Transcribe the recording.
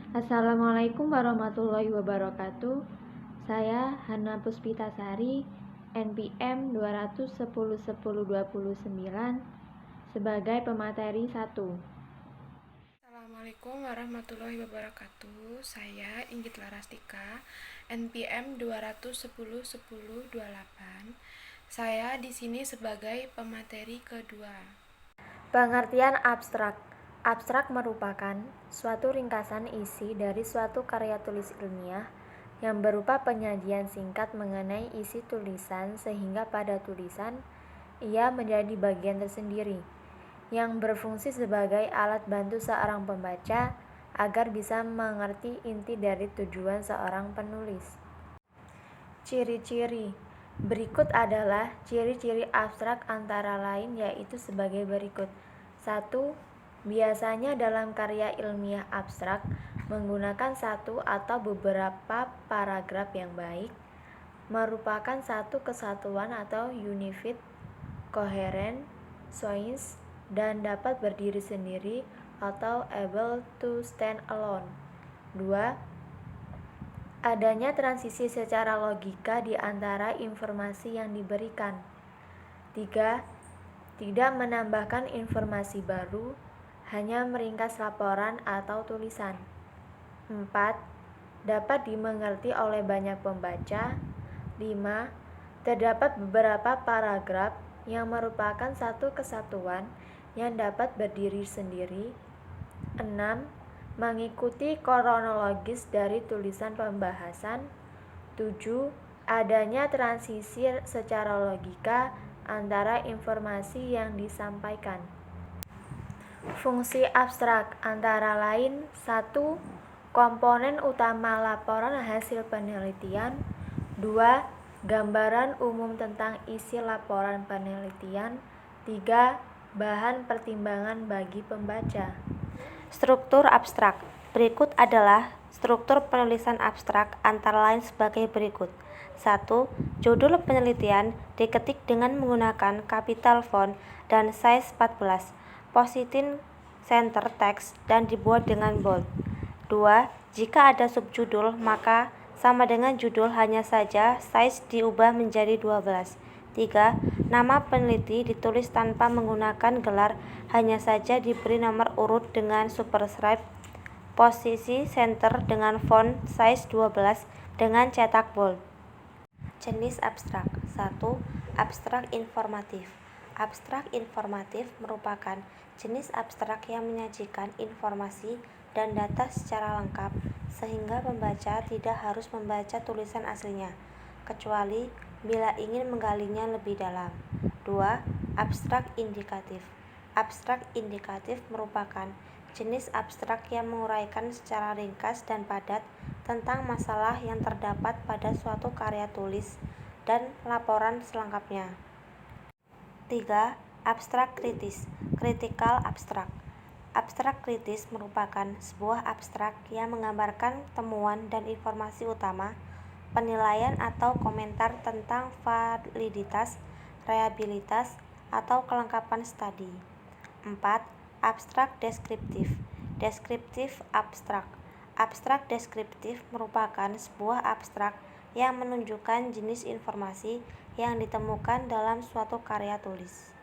Assalamualaikum warahmatullahi wabarakatuh. Saya Hana Puspitasari, NPM 2101029 sebagai pemateri 1. Assalamualaikum warahmatullahi wabarakatuh. Saya Inggit Larastika, NPM 2101028. Saya di sini sebagai pemateri kedua. Pengertian abstrak. Abstrak merupakan suatu ringkasan isi dari suatu karya tulis ilmiah yang berupa penyajian singkat mengenai isi tulisan sehingga pada tulisan ia menjadi bagian tersendiri yang berfungsi sebagai alat bantu seorang pembaca agar bisa mengerti inti dari tujuan seorang penulis. Ciri-ciri berikut adalah ciri-ciri abstrak antara lain yaitu sebagai berikut. 1. Biasanya dalam karya ilmiah abstrak menggunakan satu atau beberapa paragraf yang baik, merupakan satu kesatuan atau unifit, koheren, soins, dan dapat berdiri sendiri atau able to stand alone. 2. Adanya transisi secara logika di antara informasi yang diberikan. 3. Tidak menambahkan informasi baru, hanya meringkas laporan atau tulisan. 4. Dapat dimengerti oleh banyak pembaca. 5. Terdapat beberapa paragraf yang merupakan satu kesatuan yang dapat berdiri sendiri. 6. Mengikuti kronologis dari tulisan pembahasan. 7. Adanya transisi secara logika antara informasi yang disampaikan. Fungsi abstrak antara lain 1. Komponen utama laporan hasil penelitian. 2. Gambaran umum tentang isi laporan penelitian. 3. Bahan pertimbangan bagi pembaca. Struktur abstrak. Berikut adalah struktur penulisan abstrak antara lain sebagai berikut. 1. Judul penelitian diketik dengan menggunakan capital font dan size 14. Positin center text dan dibuat dengan bold. 2. Jika ada subjudul, maka sama dengan judul, hanya saja size diubah menjadi 12. 3. Nama peneliti ditulis tanpa menggunakan gelar, hanya saja diberi nomor urut dengan superscript. Posisi center dengan font size 12 dengan cetak bold. Jenis abstrak. 1. Abstrak informatif. Abstrak informatif merupakan jenis abstrak yang menyajikan informasi dan data secara lengkap sehingga pembaca tidak harus membaca tulisan aslinya, kecuali bila ingin menggalinya lebih dalam. 2. Abstrak indikatif. Abstrak indikatif merupakan jenis abstrak yang menguraikan secara ringkas dan padat tentang masalah yang terdapat pada suatu karya tulis dan laporan selengkapnya. 3. Abstrak kritis. Critical abstrak. Abstrak kritis merupakan sebuah abstrak yang menggambarkan temuan dan informasi utama, penilaian atau komentar tentang validitas, reliabilitas, atau kelengkapan studi. 4. Abstrak deskriptif. Deskriptif abstrak. Abstrak deskriptif merupakan sebuah abstrak yang menunjukkan jenis informasi yang ditemukan dalam suatu karya tulis.